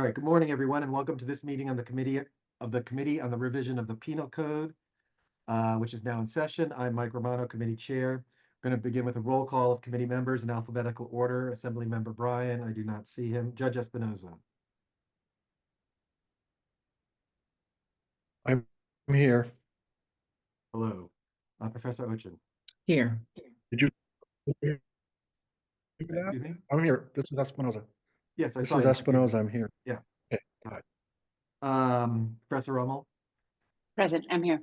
right, good morning, everyone, and welcome to this meeting on the Committee on the Revision of the Penal Code, which is now in session. I'm Mike Romano, Committee Chair. Going to begin with a roll call of committee members in alphabetical order. Assembly Member Bryan, I do not see him. Judge Espinoza. I'm here. Hello. Professor Ochin. Here. Did you? Excuse me? I'm here. This is Espinoza. Yes, I This saw is you. Espinoza. I'm here. Yeah. Okay. Got it. Professor Rommel. Present, I'm here.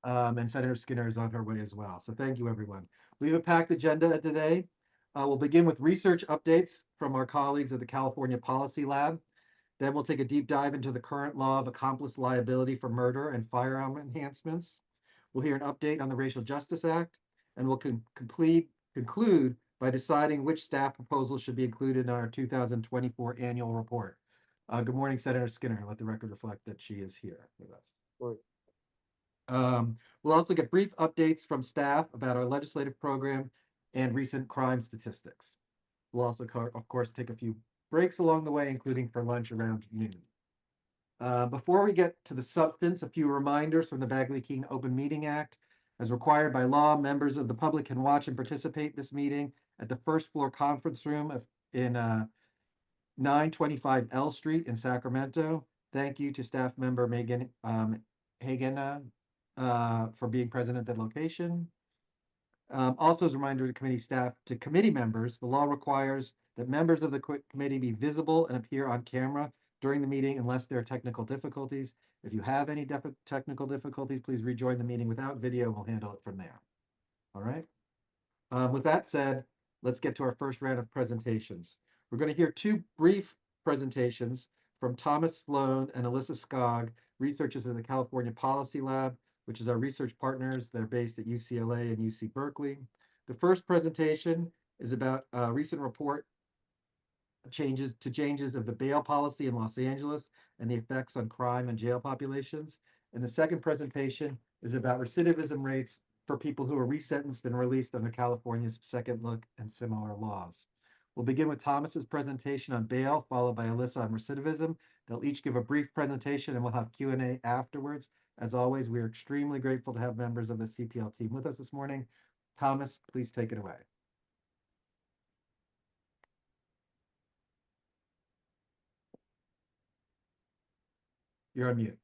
And Senator Skinner is on her way as well. So thank you, everyone. We have a packed agenda today. We'll begin with research updates from our colleagues at the California Policy Lab. Then we'll take a deep dive into the current law of accomplice liability for murder and firearm enhancements. We'll hear an update on the Racial Justice Act, and we'll conclude by deciding which staff proposals should be included in our 2024 annual report. Good morning, Senator Skinner. Let the record reflect that she is here with us. We'll also get brief updates from staff about our legislative program and recent crime statistics. We'll also, of course, take a few breaks along the way, including for lunch around noon. Before we get to the substance, a few reminders from the Bagley-Keene Open Meeting Act. As required by law, members of the public can watch and participate in this meeting at the first floor conference room in 925 L Street in Sacramento. Thank you to staff member Megan Hagen for being present at that location. Also, as a reminder to committee staff, to committee members, the law requires that members of the committee be visible and appear on camera during the meeting unless there are technical difficulties. If you have any technical difficulties, please rejoin the meeting without video. We'll handle it from there. All right. With that said, let's get to our first round of presentations. We're going to hear two brief presentations from Thomas Sloan and Alyssa Skog, researchers at the California Policy Lab, which is our research partners. They're based at UCLA and UC Berkeley. The first presentation is about a recent report changes of the bail policy in Los Angeles and the effects on crime and jail populations. And the second presentation is about recidivism rates for people who are resentenced and released under California's second look and similar laws. We'll begin with Thomas's presentation on bail, followed by Alyssa on recidivism. They'll each give a brief presentation and we'll have Q&A afterwards. As always, we are extremely grateful to have members of the CPL team with us this morning. Thomas, please take it away. You're on mute.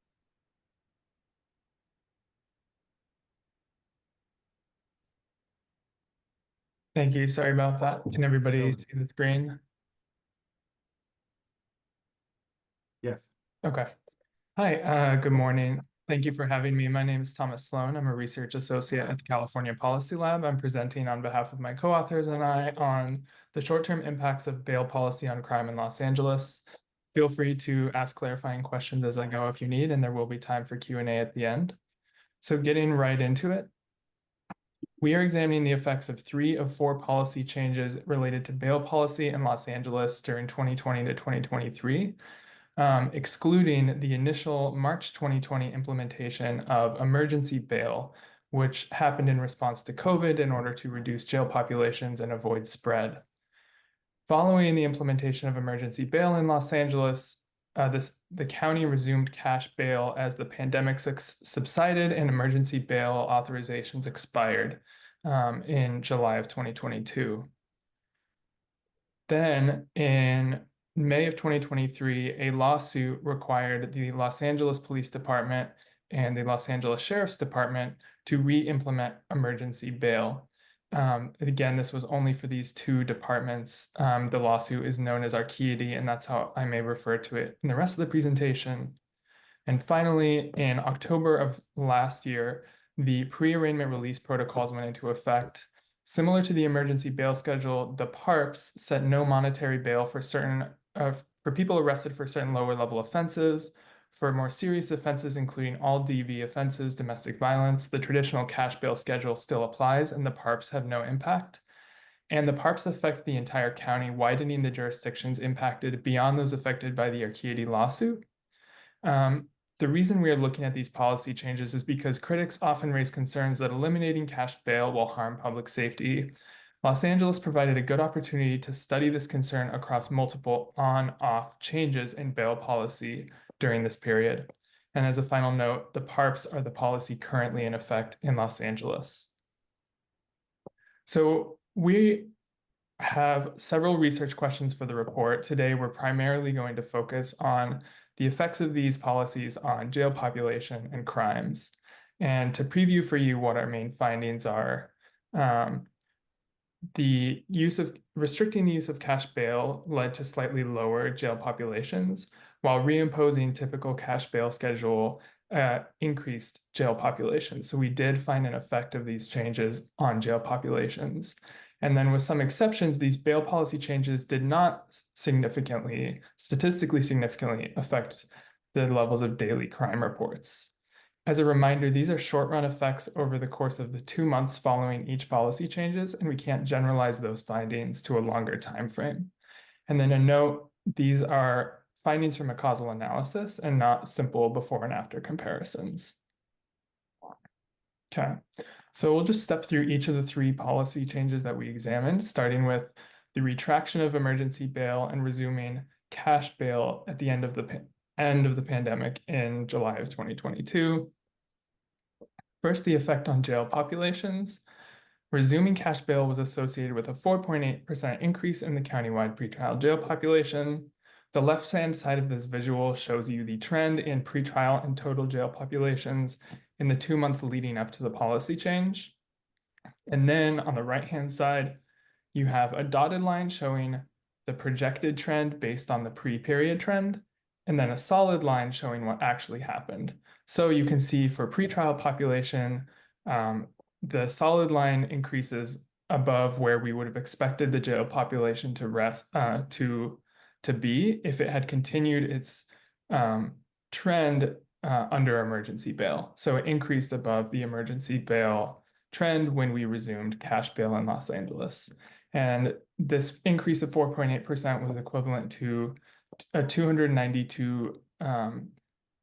Thank you. Sorry about that. Can everybody see the screen? Yes. Okay. Hi, good morning. Thank you for having me. My name is Thomas Sloan. I'm a research associate at the California Policy Lab. I'm presenting on behalf of my co-authors and I on the short-term impacts of bail policy on crime in Los Angeles. Feel free to ask clarifying questions as I go if you need, and there will be time for Q&A at the end. So getting right into it. We are examining the effects of 3 of 4 policy changes related to bail policy in Los Angeles during 2020 to 2023, excluding the initial March 2020 implementation of emergency bail, which happened in response to COVID in order to reduce jail populations and avoid spread. Following the implementation of emergency bail in Los Angeles, the county resumed cash bail as the pandemic subsided and emergency bail authorizations expired in July of 2022. Then in May of 2023, a lawsuit required the Los Angeles Police Department and the Los Angeles Sheriff's Department to re-implement emergency bail. Again, this was only for these 2 departments. The lawsuit is known as Archiety, and that's how I may refer to it in the rest of the presentation. And finally, in October of last year, the pre-arraignment release protocols went into effect. Similar to the emergency bail schedule, the PARPs set no monetary bail for people arrested for certain lower level offenses. For more serious offenses, including all DV offenses, domestic violence, the traditional cash bail schedule still applies and the PARPs have no impact. And the PARPs affect the entire county, widening the jurisdictions impacted beyond those affected by the Archiety lawsuit. The reason we are looking at these policy changes is because critics often raise concerns that eliminating cash bail will harm public safety. Los Angeles provided a good opportunity to study this concern across multiple on-off changes in bail policy during this period. And as a final note, the PARPs are the policy currently in effect in Los Angeles. So we have several research questions for the report. Today, we're primarily going to focus on the effects of these policies on jail population and crimes. And to preview for you what our main findings are, restricting the use of cash bail led to slightly lower jail populations, while reimposing typical cash bail schedule increased jail populations. So we did find an effect of these changes on jail populations. And then with some exceptions, these bail policy changes did not statistically significantly affect the levels of daily crime reports. As a reminder, these are short-run effects over the course of the 2 months following each policy changes, and we can't generalize those findings to a longer time frame. And then a note, these are findings from a causal analysis and not simple before and after comparisons. Okay, so we'll just step through each of the 3 policy changes that we examined, starting with the retraction of emergency bail and resuming cash bail at the end of the pandemic in July of 2022. First, the effect on jail populations. Resuming cash bail was associated with a 4.8% increase in the countywide pretrial jail population. The left-hand side of this visual shows you the trend in pretrial and total jail populations in the 2 months leading up to the policy change. And then on the right-hand side, you have a dotted line showing the projected trend based on the pre-period trend, and then a solid line showing what actually happened. So you can see for pretrial population, the solid line increases above where we would have expected the jail population to rest to be if it had continued its trend under emergency bail. So it increased above the emergency bail trend when we resumed cash bail in Los Angeles. And this increase of 4.8% was equivalent to a 292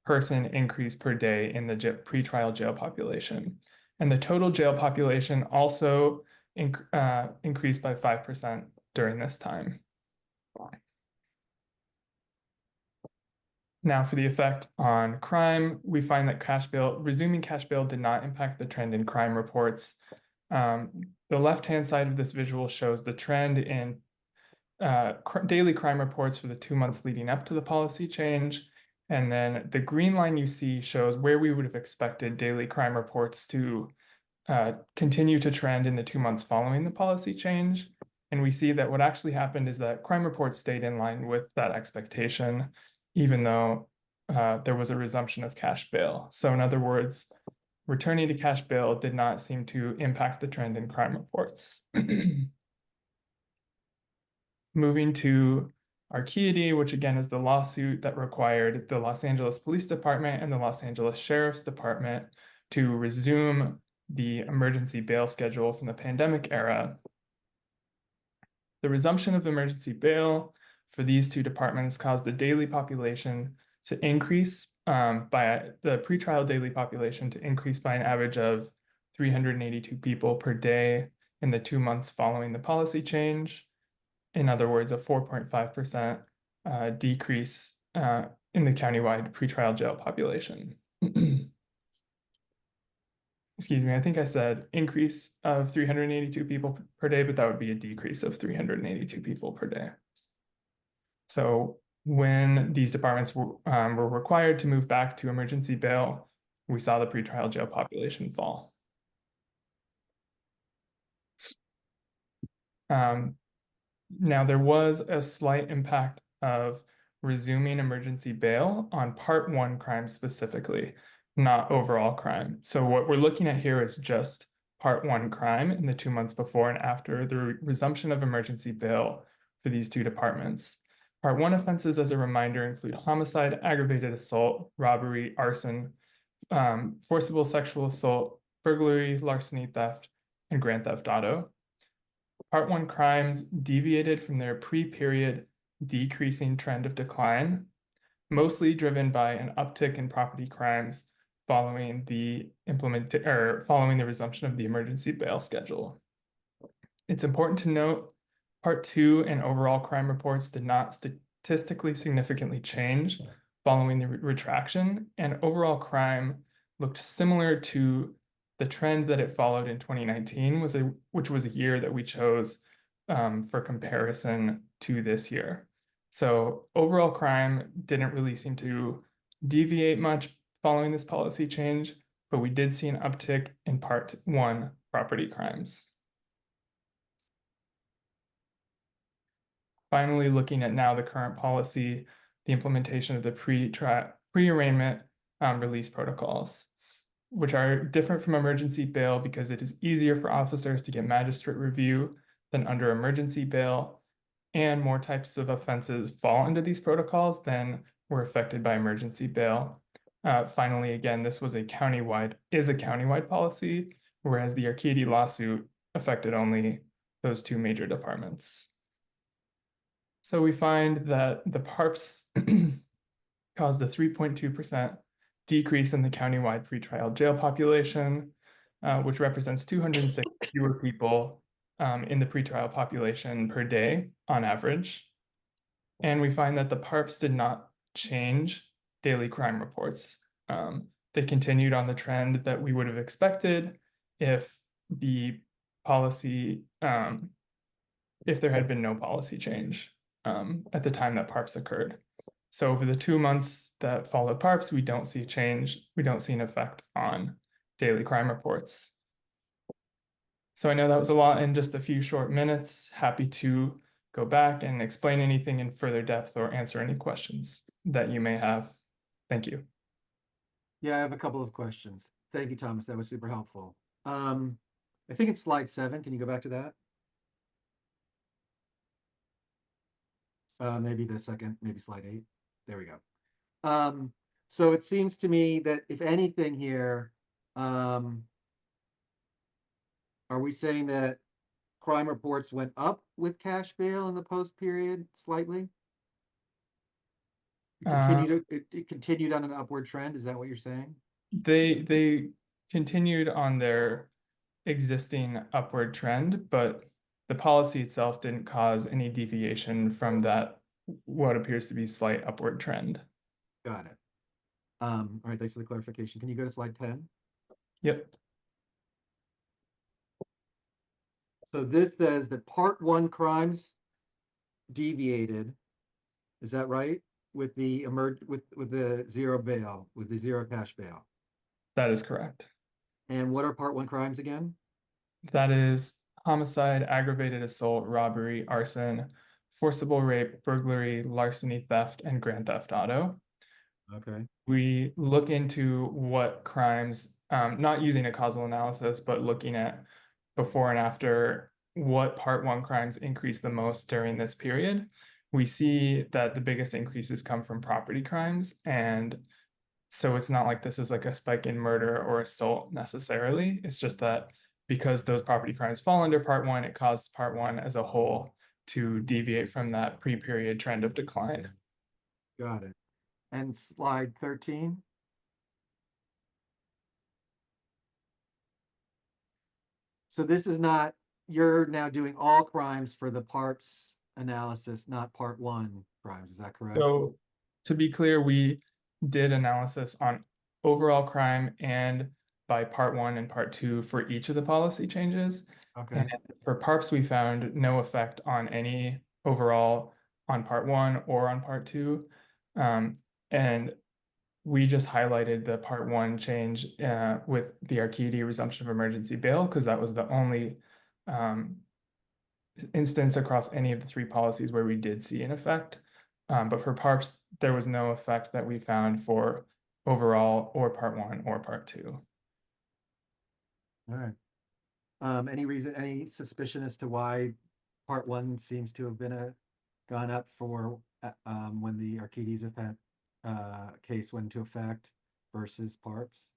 person increase per day in the pretrial jail population. And the total jail population also increased by 5% during this time. Now for the effect on crime, we find that resuming cash bail did not impact the trend in crime reports. The left-hand side of this visual shows the trend in daily crime reports for the 2 months leading up to the policy change. And then the green line you see shows where we would have expected daily crime reports to continue to trend in the 2 months following the policy change. And we see that what actually happened is that crime reports stayed in line with that expectation, even though there was a resumption of cash bail. So in other words, returning to cash bail did not seem to impact the trend in crime reports. Moving to Archaeady, which again is the lawsuit that required the Los Angeles Police Department and the Los Angeles Sheriff's Department to resume the emergency bail schedule from the pandemic era. The resumption of emergency bail for these 2 departments caused the daily population to increase by the pretrial daily population to increase by an average of 382 people per day in the 2 months following the policy change. In other words, a 4.5% decrease in the countywide pretrial jail population. Excuse me, I think I said increase of 382 people per day, but that would be a decrease of 382 people per day. So when these departments were required to move back to emergency bail, we saw the pretrial jail population fall. Now, there was a slight impact of resuming emergency bail on Part 1 crime specifically, not overall crime. So what we're looking at here is just Part 1 crime in the 2 months before and after the resumption of emergency bail for these 2 departments. Part 1 offenses, as a reminder, include homicide, aggravated assault, robbery, arson, forcible sexual assault, burglary, larceny, theft, and grand theft auto. Part 1 crimes deviated from their pre-period decreasing trend of decline, mostly driven by an uptick in property crimes following the resumption of the emergency bail schedule. It's important to note Part 2 and overall crime reports did not statistically significantly change following the retraction, and overall crime looked similar to the trend that it followed in 2019, which was a year that we chose for comparison to this year. So overall crime didn't really seem to deviate much following this policy change, but we did see an uptick in Part 1 property crimes. Finally, looking at now the current policy, the implementation of the pre-arraignment release protocols, which are different from emergency bail because it is easier for officers to get magistrate review than under emergency bail, and more types of offenses fall under these protocols than were affected by emergency bail. Finally, again, this was a countywide policy, whereas the Arcady lawsuit affected only those two major departments. So we find that the PARPs caused a 3.2% decrease in the countywide pretrial jail population, which represents 206 fewer people in the pretrial population per day on average. And we find that the PARPs did not change daily crime reports. They continued on the trend that we would have expected if the policy, if there had been no policy change at the time that PARPs occurred. So over the 2 months that followed PARPs, we don't see a change. We don't see an effect on daily crime reports. So I know that was a lot in just a few short minutes. Happy to go back and explain anything in further depth or answer any questions that you may have. Thank you. Yeah, I have a couple of questions. Thank you, Thomas. That was super helpful. I think it's slide 7. Can you go back to that? Maybe the second, maybe slide 8. There we go. So it seems to me that if anything here, are we saying that crime reports went up with cash bail in the post period slightly? It continued on an upward trend. Is that what you're saying? They continued on their existing upward trend, but the policy itself didn't cause any deviation from that, what appears to be slight upward trend. Got it. All right, thanks for the clarification. Can you go to slide 10? Yep. So this says that Part 1 crimes deviated. Is that right? With the with the zero bail, with the zero cash bail. That is correct. And what are Part 1 crimes again? That is homicide, aggravated assault, robbery, arson, forcible rape, burglary, larceny, theft, and grand theft auto. Okay. We look into what crimes, not using a causal analysis, but looking at before and after what Part 1 crimes increased the most during this period. We see that the biggest increases come from property crimes, and so it's not like this is like a spike in murder or assault necessarily. It's just that because those property crimes fall under Part 1, it caused Part 1 as a whole to deviate from that pre-period trend of decline. Got it. And slide 13. So this is not, you're now doing all crimes for the PARPs analysis, not Part 1 crimes. Is that correct? So to be clear, we did analysis on overall crime and by Part 1 and Part 2 for each of the policy changes. Okay. And for PARPs, we found no effect on any overall on Part 1 or on Part 2. And we just highlighted the Part 1 change with the Arcady resumption of emergency bail because that was the only instance across any of the 3 policies where we did see an effect. But for PARPs, there was no effect that we found for overall or Part 1 or Part 2. All right. Any reason, any suspicion as to why Part 1 seems to have been gone up for when the Arcades event case went into effect versus PARPs?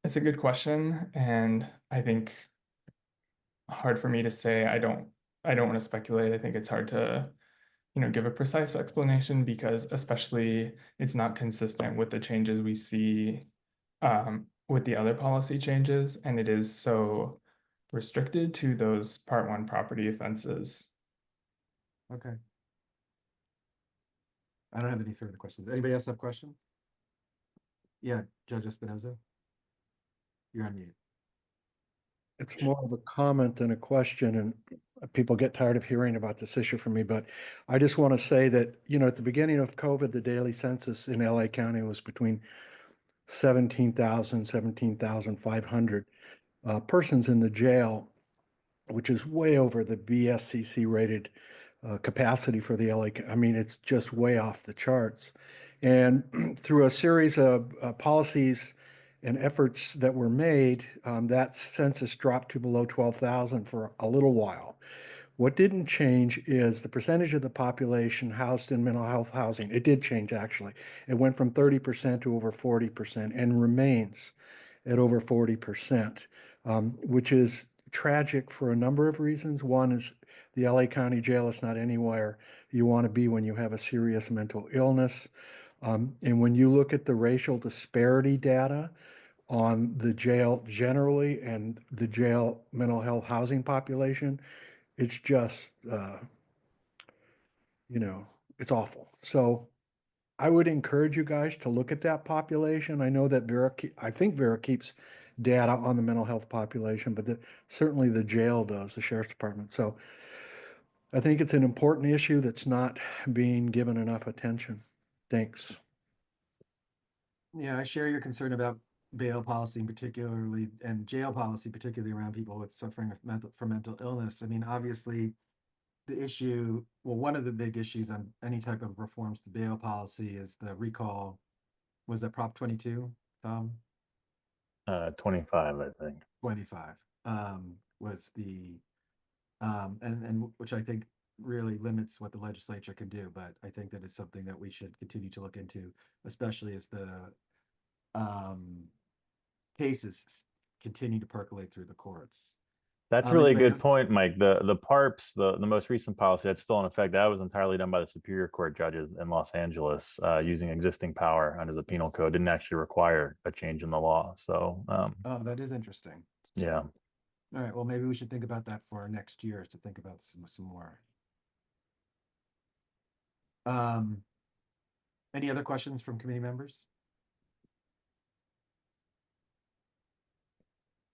It's a good question, and I think hard for me to say. I don't want to speculate. I think it's hard to, give a precise explanation because especially it's not consistent with the changes we see with the other policy changes, and it is so restricted to those Part 1 property offenses. Okay. I don't have any further questions. Anybody else have questions? Yeah, Judge Espinoza? You're on mute. It's more of a comment than a question, and people get tired of hearing about this issue from me, but I just want to say that, at the beginning of COVID, the daily census in LA County was between 17,000, 17,500 persons in the jail, which is way over the BSCC rated capacity for the LA. I mean, it's just way off the charts. And through a series of policies and efforts that were made, that census dropped to below 12,000 for a little while. What didn't change is the percentage of the population housed in mental health housing. It did change, actually. It went from 30% to over 40% and remains at over 40%, which is tragic for a number of reasons. One is the LA County Jail is not anywhere you want to be when you have a serious mental illness. And when you look at the racial disparity data on the jail generally and the jail mental health housing population, it's just, it's awful. So I would encourage you guys to look at that population. I know that I think Vera keeps data on the mental health population, but certainly the jail does, the sheriff's department. So I think it's an important issue that's not being given enough attention. Thanks. Yeah, I share your concern about bail policy particularly, and jail policy particularly around people with suffering from mental illness. I mean, obviously, the issue, well, one of the big issues on any type of reforms to bail policy is the recall. Was that Prop 22, Tom? 25, I think. 25 was the and which I think really limits what the legislature can do. But I think that is something that we should continue to look into, especially as the cases continue to percolate through the courts. That's really a anybody good else? point, Mike. The PARPs, the most recent policy that's still in effect, that was entirely done by the Superior Court judges in Los Angeles, using existing power under the penal code. Didn't actually require a change in the law. So, Oh, that is interesting. yeah. All right. Well, maybe we should think about that for next year, is to think about some more. Any other questions from committee members?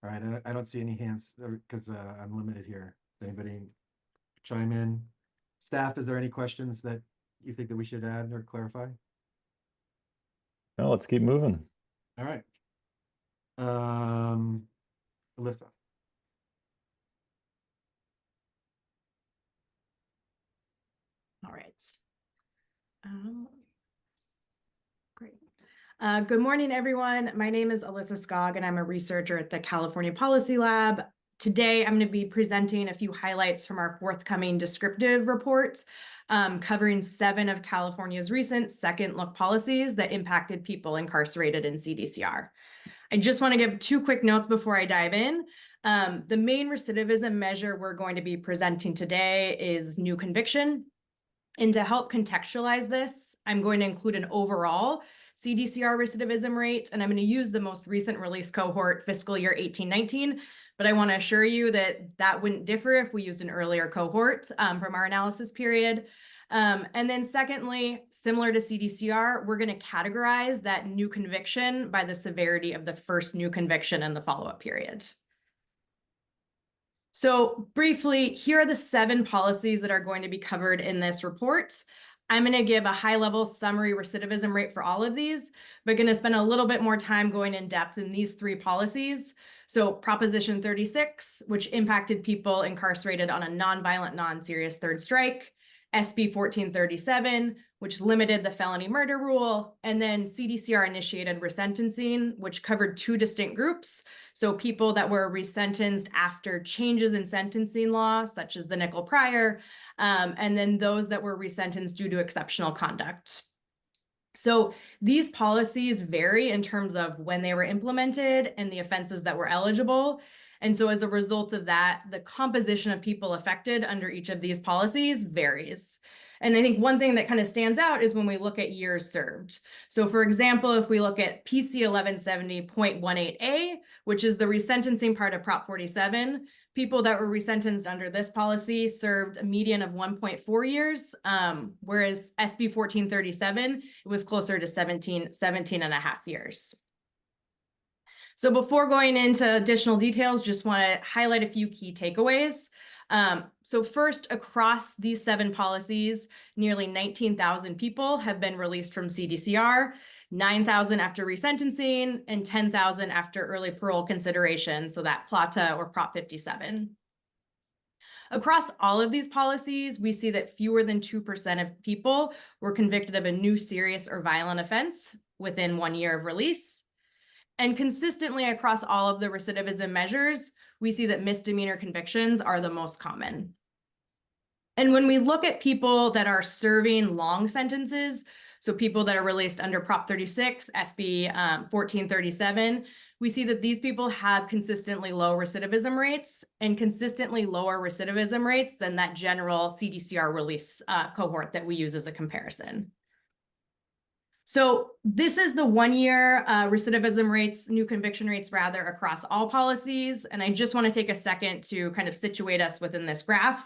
All right, I don't see any hands because I'm limited here. Does anybody chime in? Staff, is there any questions that you think that we should add or clarify? No, let's keep moving. All right. Alyssa. All right. Great. Good morning, everyone. My name is Alyssa Skog, and I'm a researcher at the California Policy Lab. Today, I'm going to be presenting a few highlights from our forthcoming descriptive reports, covering 7 of California's recent second look policies that impacted people incarcerated in CDCR. I just want to give 2 quick notes before I dive in. The main recidivism measure we're going to be presenting today is new conviction. And to help contextualize this, I'm going to include an overall CDCR recidivism rate, and I'm going to use the most recent release cohort, fiscal year 18-19, but I want to assure you that that wouldn't differ if we used an earlier cohort from our analysis period. And then secondly, similar to CDCR, we're going to categorize that new conviction by the severity of the first new conviction in the follow-up period. So briefly, here are the 7 policies that are going to be covered in this report. I'm going to give a high-level summary recidivism rate for all of these, but going to spend a little bit more time going in depth in these 3 policies. So Proposition 36, which impacted people incarcerated on a nonviolent, non-serious third strike. SB 1437, which limited the felony murder rule, and then CDCR initiated resentencing, which covered 2 distinct groups. So people that were resentenced after changes in sentencing law, such as the Nickel Prior, and then those that were resentenced due to exceptional conduct. So these policies vary in terms of when they were implemented and the offenses that were eligible. And so as a result of that, the composition of people affected under each of these policies varies. And I think one thing that kind of stands out is when we look at years served. So for example, if we look at PC 1170.18A, which is the resentencing part of Prop 47, people that were resentenced under this policy served a median of 1.4 years, whereas SB 1437, it was closer to 17 and a half years. So before going into additional details, just want to highlight a few key takeaways. So first, across these 7 policies, nearly 19,000 people have been released from CDCR, 9,000 after resentencing, and 10,000 after early parole consideration, so that PLATA or Prop 57. Across all of these policies, we see that fewer than 2% of people were convicted of a new serious or violent offense within 1 year of release. And consistently across all of the recidivism measures, we see that misdemeanor convictions are the most common. And when we look at people that are serving long sentences, so people that are released under Prop 36, SB 1437, we see that these people have consistently low recidivism rates and consistently lower recidivism rates than that general CDCR release cohort that we use as a comparison. So this is the 1 year recidivism rates, new conviction rates rather, across all policies. And I just want to take a second to kind of situate us within this graph.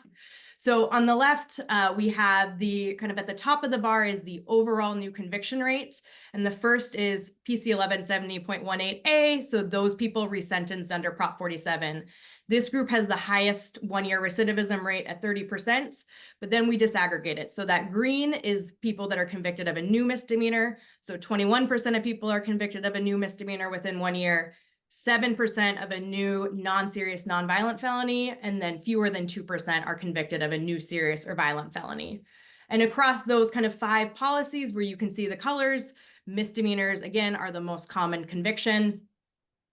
So on the left, we have the kind of at the top of the bar is the overall new conviction rate. And the first is PC 1170.18A. So those people resentenced under Prop 47. This group has the highest 1 year recidivism rate at 30%, but then we disaggregate it. So that green is people that are convicted of a new misdemeanor. So 21% of people are convicted of a new misdemeanor within 1 year, 7% of a new non-serious non-violent felony, and then fewer than 2% are convicted of a new serious or violent felony. And across those kind of 5 policies where you can see the colors, misdemeanors, again, are the most common conviction.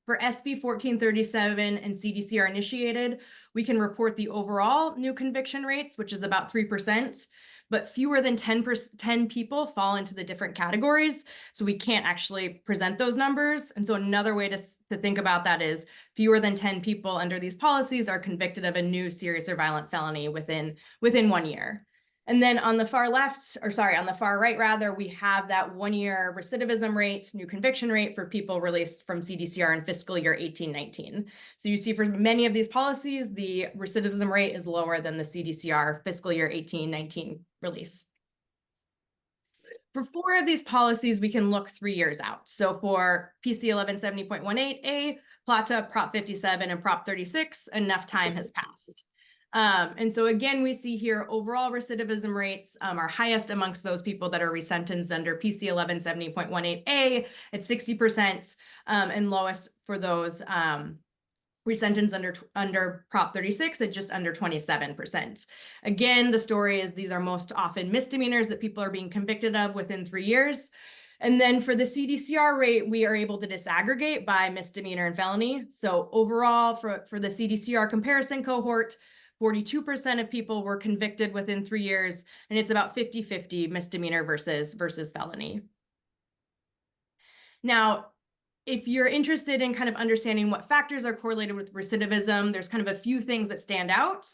For SB 1437 and CDCR initiated, we can report the overall new conviction rates, which is about 3%, but fewer than 10 people fall into the different categories. So we can't actually present those numbers. And so another way to think about that is fewer than 10 people under these policies are convicted of a new serious or violent felony within 1 year. And then on the far left, or sorry, on the far right rather, we have that 1 year recidivism rate, new conviction rate for people released from CDCR in fiscal year 18-19. So you see for many of these policies, the recidivism rate is lower than the CDCR fiscal year 18-19 release. For 4 of these policies, we can look 3 years out. So for PC 1170.18A, PLATA, Prop 57, and Prop 36, enough time has passed. And so again, we see here overall recidivism rates are highest amongst those people that are resentenced under PC 1170.18A at 60%, and lowest for those resentenced under Prop 36 at just under 27%. Again, the story is these are most often misdemeanors that people are being convicted of within 3 years. And then for the CDCR rate, we are able to disaggregate by misdemeanor and felony. So overall, for the CDCR comparison cohort, 42% of people were convicted within 3 years, and it's about 50-50 misdemeanor versus felony. Now, if you're interested in kind of understanding what factors are correlated with recidivism, there's kind of a few things that stand out.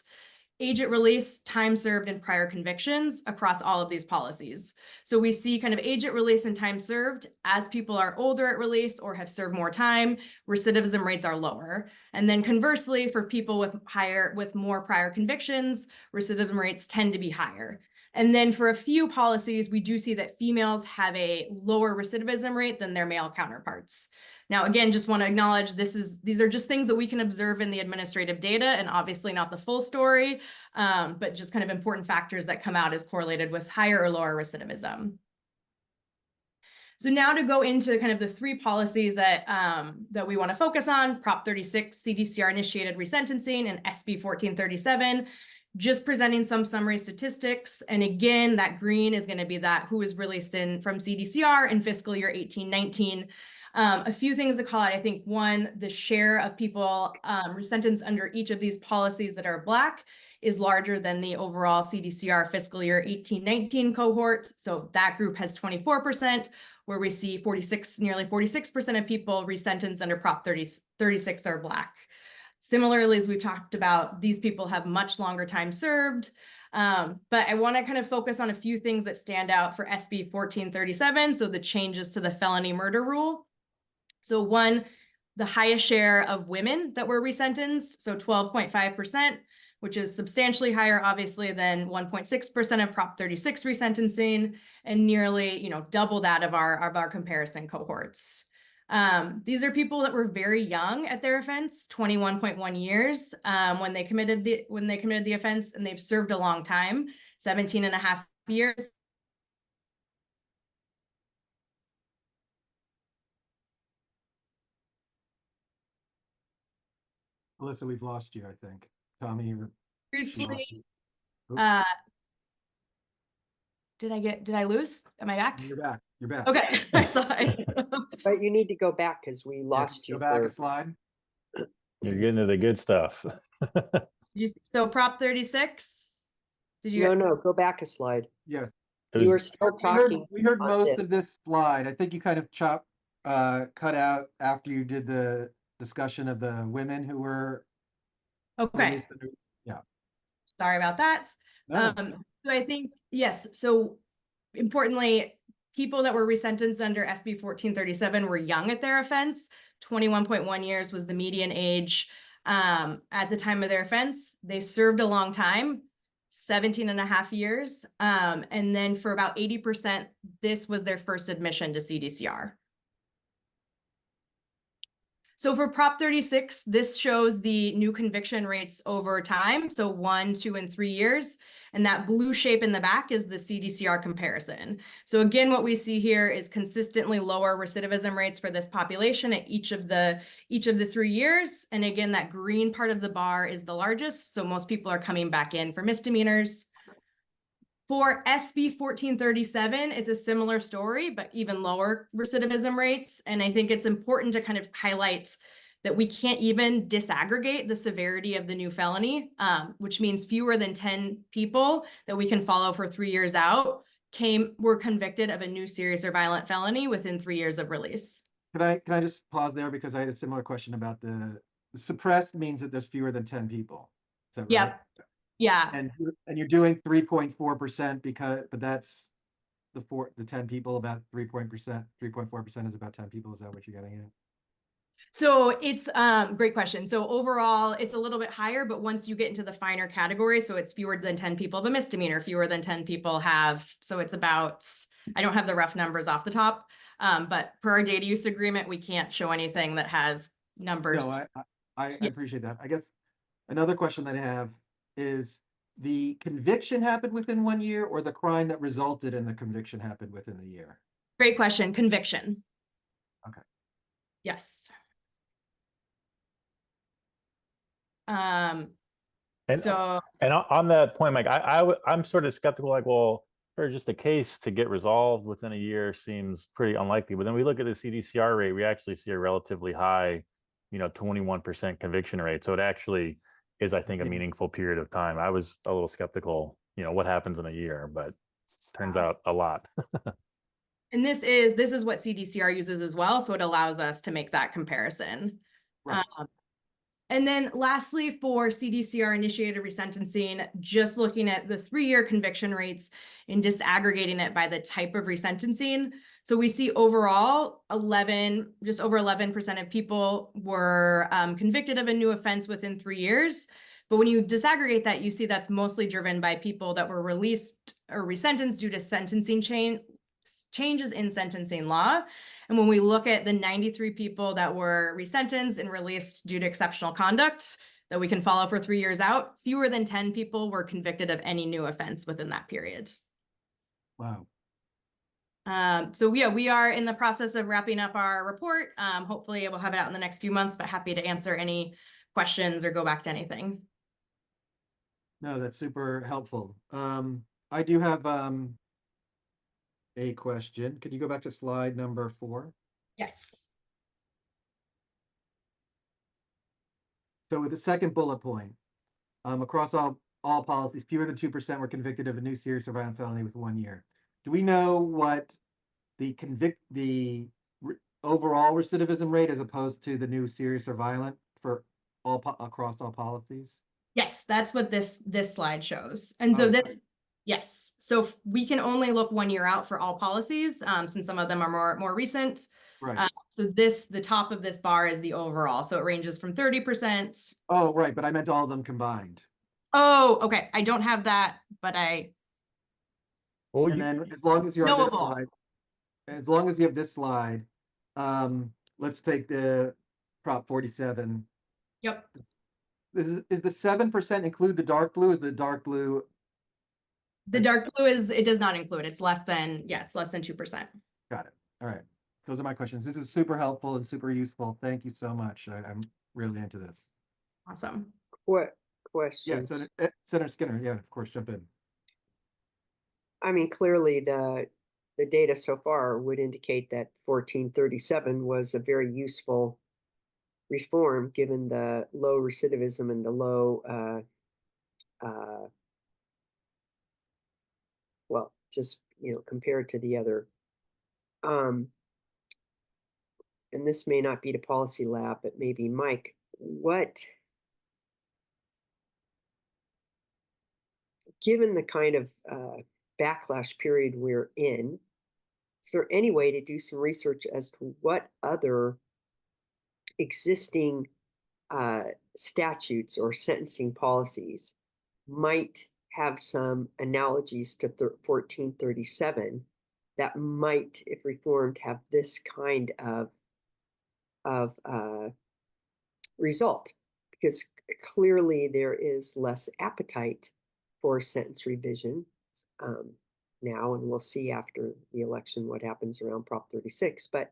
Age at release, time served, and prior convictions across all of these policies. So we see kind of age at release and time served. As people are older at release or have served more time, recidivism rates are lower. And then conversely, for people with more prior convictions, recidivism rates tend to be higher. And then for a few policies, we do see that females have a lower recidivism rate than their male counterparts. Now, again, just want to acknowledge these are just things that we can observe in the administrative data, and obviously not the full story, but just kind of important factors that come out as correlated with higher or lower recidivism. So now to go into kind of the 3 policies that we want to focus on: Prop 36, CDCR initiated resentencing, and SB 1437. Just presenting some summary statistics. And again, that green is going to be that who is released from CDCR in fiscal year 18-19. A few things to call out. I think one, the share of people resentenced under each of these policies that are Black is larger than the overall CDCR fiscal year 18-19 cohort. So that group has 24%, where we see nearly 46% of people resentenced under Prop 36 are Black. Similarly, as we've talked about, these people have much longer time served. But I want to kind of focus on a few things that stand out for SB 1437. So the changes to the felony murder rule. So one, the highest share of women that were resentenced, so 12.5%, which is substantially higher, obviously, than 1.6% of Prop 36 resentencing, and nearly, double that of our comparison cohorts. These are people that were very young at their offense, 21.1 years, when they committed the offense, and they've served a long time, 17 and a half years. Alyssa, we've lost you, I think. Tommy, she lost Briefly, you. Oop, did I lose? Am I back? You're back. You're back. Okay, I saw it. But you need to go back because we Yeah, lost go you. back a for- slide. You're getting to the good stuff. So Prop 36, did you? No, go back a slide. Yes. It You were was, still We heard, talking. we heard on most this. of this slide. I think you kind of cut out after you did the discussion of the women who were Okay, released. sorry about that. No. So I think, yes, so importantly, people that were resentenced under SB 1437 were young at their offense. 21.1 years was the median age at the time of their offense. They served a long time, 17 and a half years. And then for about 80%, this was their first admission to CDCR. So for Prop 36, this shows the new conviction rates over time. So 1, 2, and 3 years. And that blue shape in the back is the CDCR comparison. So again, what we see here is consistently lower recidivism rates for this population at each of the 3 years. And again, that green part of the bar is the largest. So most people are coming back in for misdemeanors. For SB 1437, it's a similar story, but even lower recidivism rates. And I think it's important to kind of highlight that we can't even disaggregate the severity of the new felony, which means fewer than 10 people that we can follow for 3 years out were convicted of a new serious or violent felony within 3 years of release. Can I just pause there because I had a similar question about the suppressed means that there's fewer than 10 people. Is that right? Yep. Yeah. And you're doing 3.4% but that's the 10 people, about 3.4% is about 10 people. Is that what you're getting at? So it's great question. So overall, it's a little bit higher, but once you get into the finer category, so it's fewer than 10 people have a misdemeanor, fewer than 10 people have, so it's about, I don't have the rough numbers off the top, but per our data use agreement, we can't show anything that has numbers. No, I appreciate that. I guess another question that I have is the conviction happened within 1 year or the crime that resulted in the conviction happened within the year? Great question. Conviction. Okay. Yes. And- So and on that point, Mike, I'm sort of skeptical, like, well, for just a case to get resolved within a year seems pretty unlikely. But then we look at the CDCR rate, we actually see a relatively high, 21% conviction rate. So it actually is, I think, a meaningful period of time. I was a little skeptical, what happens in a year, but turns out a lot. and this is what CDCR uses as well, so it allows us to make that comparison. Right. And then lastly, for CDCR initiated resentencing, just looking at the 3-year conviction rates and disaggregating it by the type of resentencing. So we see overall just over 11% of people were convicted of a new offense within 3 years. But when you disaggregate that, you see that's mostly driven by people that were released or resentenced due to sentencing changes in sentencing law. And when we look at the 93 people that were resentenced and released due to exceptional conduct that we can follow for 3 years out, fewer than 10 people were convicted of any new offense within that period. Wow. So yeah, we are in the process of wrapping up our report. Hopefully we'll have it out in the next few months, but happy to answer any questions or go back to anything. No, that's super helpful. I do have a question. Could you go back to slide number 4? Yes. So with the second bullet point, across all policies, fewer than 2% were convicted of a new serious or violent felony with 1 year. Do we know what the overall recidivism rate as opposed to the new serious or violent for across all policies? Yes, that's what this slide shows. And so Oh, this, yes, so we can only look 1 year out for all policies, since some of them are more recent. right. So the top of this bar is the overall. So it ranges from 30%. Oh, right, but I meant all of them combined. Oh, okay. I don't have that, but Well, And then as long as you're on this knowable. slide, as long as you have this slide, let's take the Prop 47. Yep. Is the 7% include the dark blue? Is the dark blue? The dark blue it does not include. It's less than 2%. Got it. All right. Those are my questions. This is super helpful and super useful. Thank you so much. I'm really into this. Awesome. What Yeah, question? Senator Skinner. Yeah, of course, jump in. I mean, clearly the data so far would indicate that 1437 was a very useful reform given the low recidivism and the low well, just compared to the other. And this may not be the policy lab, but maybe Mike, given the kind of backlash period we're in, is there any way to do some research as to what other existing statutes or sentencing policies might have some analogies to 1437 that might, if reformed, have this kind of result? Because clearly there is less appetite for sentence revision now, and we'll see after the election what happens around Prop 36. But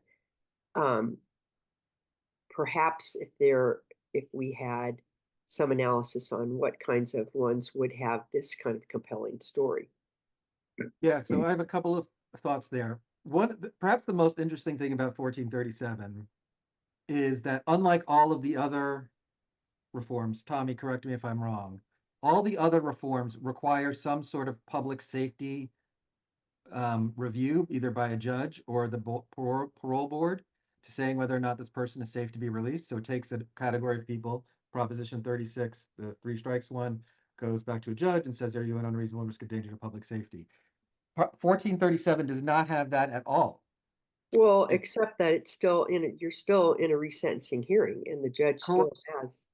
perhaps if we had some analysis on what kinds of ones would have this kind of compelling story. Yeah, so I have a couple of thoughts there. Perhaps the most interesting thing about 1437 is that unlike all of the other reforms, Tommy, correct me if I'm wrong, all the other reforms require some sort of public safety review, either by a judge or the parole board, to saying whether or not this person is safe to be released. So it takes a category of people, Proposition 36, the 3 strikes one, goes back to a judge and says, are you an unreasonable risk of danger to public safety? 1437 does not have that at all. Well, except that you're still in a resentencing hearing and the judge still has.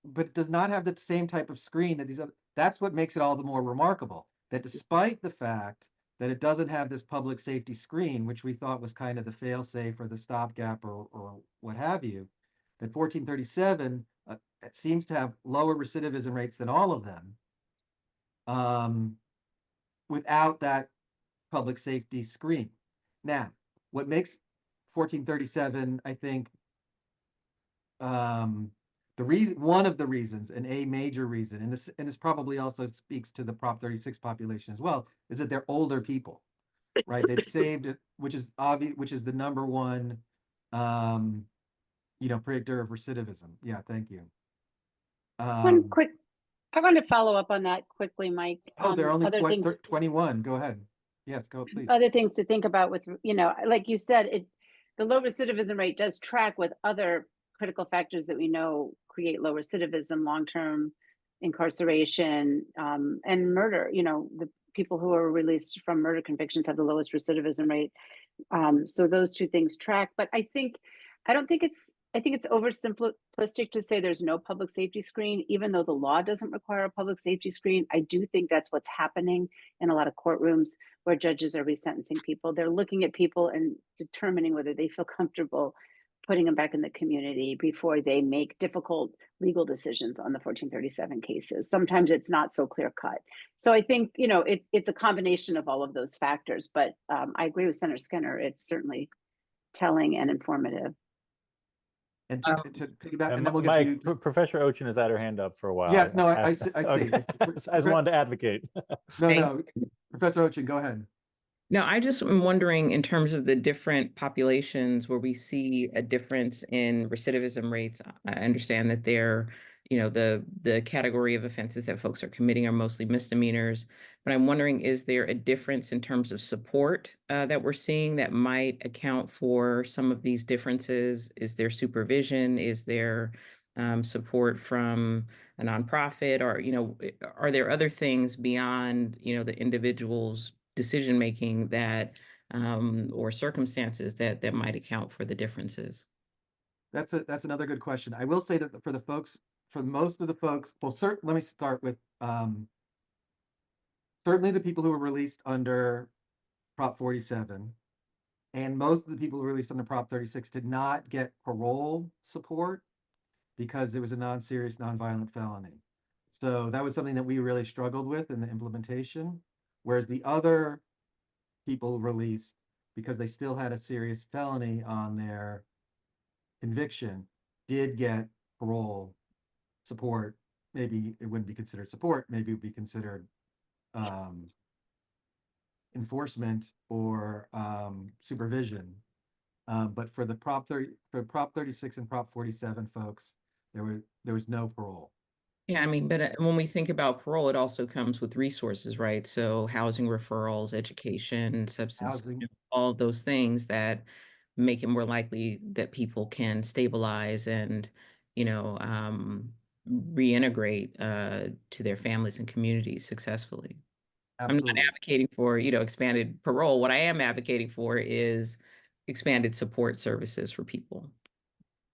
But it does not have the same type of screen that these other, that's what makes it all the more remarkable. That despite the fact that it doesn't have this public safety screen, which we thought was kind of the fail-safe or the stopgap or what have you, that 1437 it seems to have lower recidivism rates than all of them, without that public safety screen. Now, what makes 1437, I think, one of the reasons, and a major reason, and this probably also speaks to the Prop 36 population as well, is that they're older people, right? They've saved it, which is obvious, which is the number one, predictor of recidivism. Yeah, thank you. One quick, I want to follow up on that quickly, Mike. They're only other things, 21. Go ahead. Yes, go please. other things to think about with, like you said, the low recidivism rate does track with other critical factors that we know create low recidivism, long-term incarceration, and murder. The people who are released from murder convictions have the lowest recidivism rate. So those two things track, but I think it's oversimplistic to say there's no public safety screen, even though the law doesn't require a public safety screen. I do think that's what's happening in a lot of courtrooms where judges are resentencing people. They're looking at people and determining whether they feel comfortable putting them back in the community before they make difficult legal decisions on the 1437 cases. Sometimes it's not so clear cut. So I think, it's a combination of all of those factors, but I agree with Senator Skinner. It's certainly telling and informative. And to piggyback, and then we'll get Mike, to you. Professor Ochin has had her hand up for a while. Yeah, no, I see. Okay. I just wanted to advocate. No, Professor Ochin, go ahead. No, I just am wondering in terms of the different populations where we see a difference in recidivism rates. I understand that they're, the category of offenses that folks are committing are mostly misdemeanors, but I'm wondering, is there a difference in terms of support that we're seeing that might account for some of these differences? Is there supervision? Is there support from a nonprofit, or, are there other things beyond, the individual's decision making that, or circumstances that might account for the differences? That's another good question. I will say that for most of the folks, well, let me start with certainly the people who were released under Prop 47, and most of the people who were released under Prop 36 did not get parole support because it was a non-serious, non-violent felony. So that was something that we really struggled with in the implementation. Whereas the other people released, because they still had a serious felony on their conviction, did get parole support. Maybe it wouldn't be considered support, maybe it would be considered enforcement or supervision. But for the Prop 36 and Prop 47 folks, there was no parole. Yeah, I mean, but when we think about parole, it also comes with resources, right? So housing referrals, education, substance, Housing, all of those things that make it more likely that people can stabilize and, reintegrate to their families and communities successfully. I'm not absolutely. advocating for, expanded parole. What I am advocating for is expanded support services for people.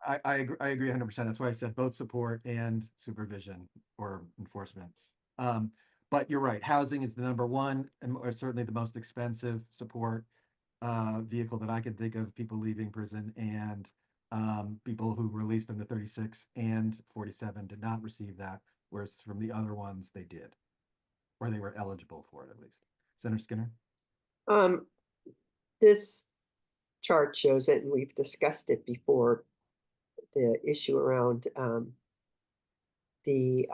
I agree 100%. That's why I said both support and supervision or enforcement. But you're right. Housing is the number one and or certainly the most expensive support vehicle that I can think of. People leaving prison and people who released under 36 and 47 did not receive that, whereas from the other ones they did, or they were eligible for it at least. Senator Skinner? This chart shows it, and we've discussed it before. The issue around it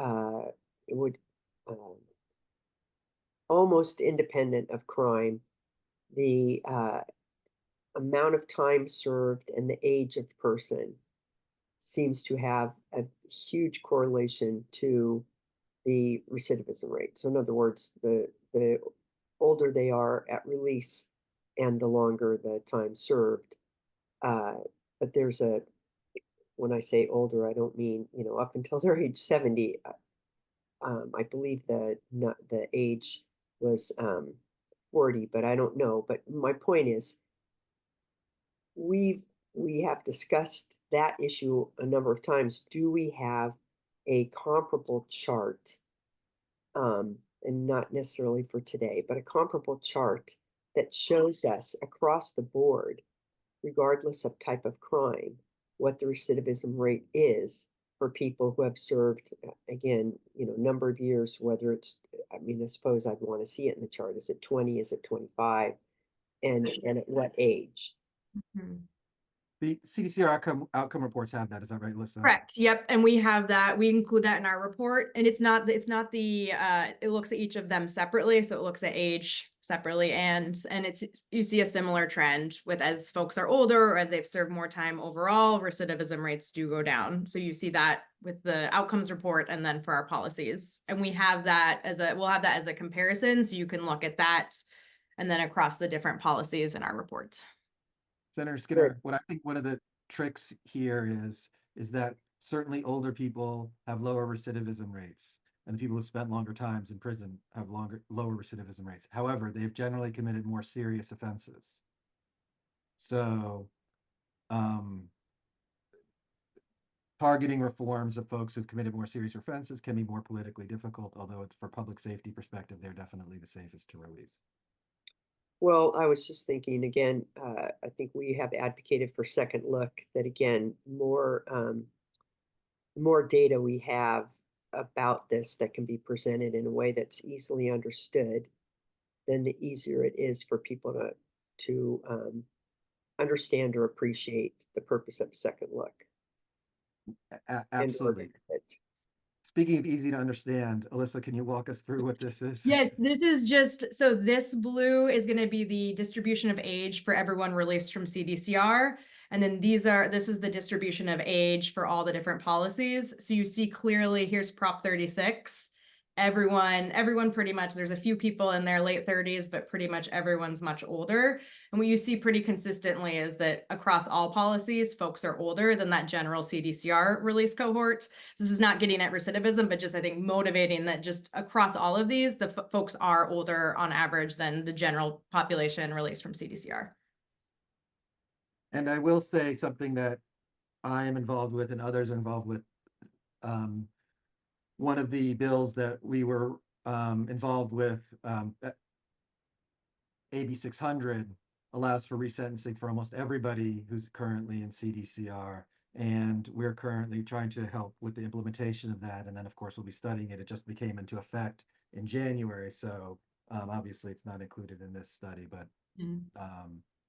would almost independent of crime, the amount of time served and the age of person seems to have a huge correlation to the recidivism rate. So in other words, the older they are at release and the longer the time served. But there's when I say older, I don't mean, up until their age 70. I believe the age was 40, but I don't know. But my point is, we have discussed that issue a number of times. Do we have a comparable chart, and not necessarily for today, but a comparable chart that shows us across the board, regardless of type of crime, what the recidivism rate is for people who have served, again, number of years, whether it's, I mean, I suppose I'd want to see it in the chart. Is it 20? Is it 25? And at what age? Mhm. The CDCR outcome reports have that. Is that right, Alyssa? Correct. Yep. And we have that. We include that in our report. And it's not the it looks at each of them separately. So it looks at age separately, and you see a similar trend with, as folks are older or as they've served more time overall, recidivism rates do go down. So you see that with the outcomes report and then for our policies. And we'll have that as a comparison. So you can look at that and then across the different policies in our report. Senator Skinner, what I think one of the tricks here is that certainly older people have lower recidivism rates, and the people who spent longer times in prison have lower recidivism rates. However, they've generally committed more serious offenses. So targeting reforms of folks who've committed more serious offenses can be more politically difficult, although it's for public safety perspective, they're definitely the safest to release. Well, I was just thinking again, I think we have advocated for second look, that again, more data we have about this that can be presented in a way that's easily understood, then the easier it is for people to understand or appreciate the purpose of second look. Absolutely. Speaking of easy to understand, Alyssa, can you walk us through what this is? Yes, this is so this blue is going to be the distribution of age for everyone released from CDCR. And then this is the distribution of age for all the different policies. So you see clearly, here's Prop 36. everyone pretty much, there's a few people in their late 30s, but pretty much everyone's much older. And what you see pretty consistently is that across all policies, folks are older than that general CDCR release cohort. This is not getting at recidivism, but just I think motivating that just across all of these, the folks are older on average than the general population released from CDCR. And I will say something that I am involved with and others are involved with. One of the bills that we were involved with, AB 600, allows for resentencing for almost everybody who's currently in CDCR. And we're currently trying to help with the implementation of that. And then, of course, we'll be studying it. It just became into effect in January. So obviously, it's not included in this study, but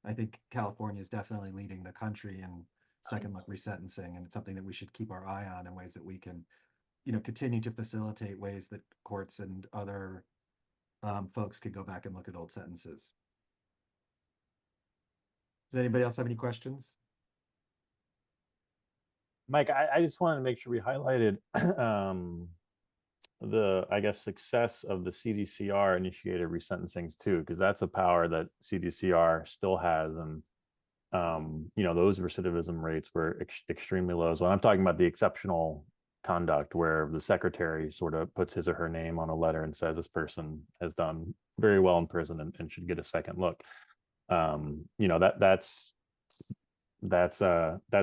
I think California is definitely leading the country in second look resentencing. And it's something that we should keep our eye on in ways that we can, continue to facilitate ways that courts and other folks could go back and look at old sentences. Does anybody else have any questions? Mike, I just wanted to make sure we highlighted the, I guess, success of the CDCR initiated resentencings too, because that's a power that CDCR still has. And, those recidivism rates were extremely low. So I'm talking about the exceptional conduct where the secretary sort of puts his or her name on a letter and says this person has done very well in prison and should get a second look. That's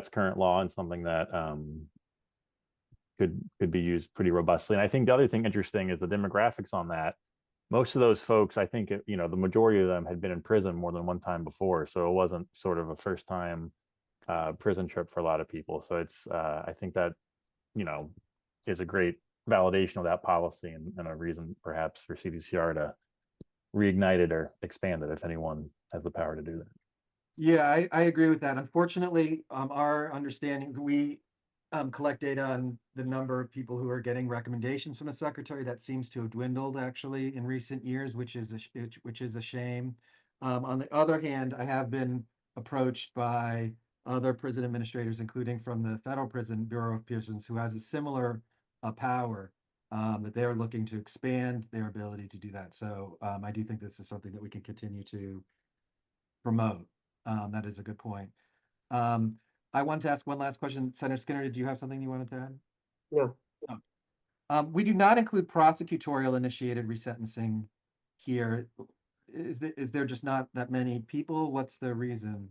current law and something that could be used pretty robustly. And I think the other thing interesting is the demographics on that. Most of those folks, I think, the majority of them had been in prison more than one time before, so it wasn't sort of a first time prison trip for a lot of people. So it's I think that is a great validation of that policy and a reason perhaps for CDCR to reignite it or expand it if anyone has the power to do that. Yeah, I agree with that. Unfortunately, our understanding, we collect data on the number of people who are getting recommendations from the secretary. That seems to have dwindled actually in recent years, which is a shame. On the other hand, I have been approached by other prison administrators, including from the Federal Prison Bureau of Prisons, who has a similar power that they're looking to expand their ability to do that. So I do think this is something that we can continue to promote. That is a good point. I wanted to ask one last question. Senator Skinner, did you have something you wanted to add? No. We do not include prosecutorial initiated resentencing here. Is there just not that many people? What's the reason?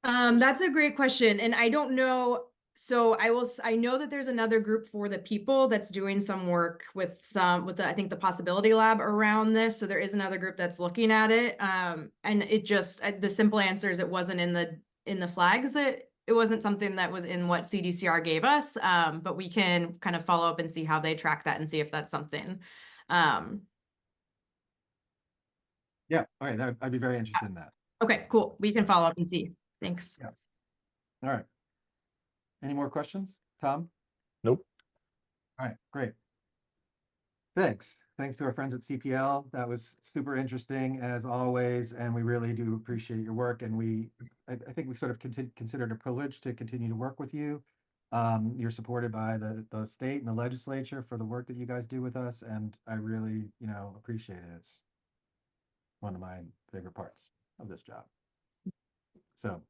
That's a great question. And I don't know. So I know that there's another group for the people that's doing some work with I think the Possibility Lab around this. So there is another group that's looking at it. And it just, the simple answer is it wasn't in the flags, that it wasn't something that was in what CDCR gave us. But we can kind of follow up and see how they track that and see if that's something. Yeah, all right, I'd be very interested in that. Okay, cool. We can follow up and see. Thanks. Yeah. All right. Any more questions? Tom? Nope. All right, great. Thanks. Thanks to our friends at CPL. That was super interesting as always, and we really do appreciate your work. And I think we sort of considered a privilege to continue to work with you. You're supported by the state and the legislature for the work that you guys do with us, and I really, appreciate it. It's one of my favorite parts of this job. So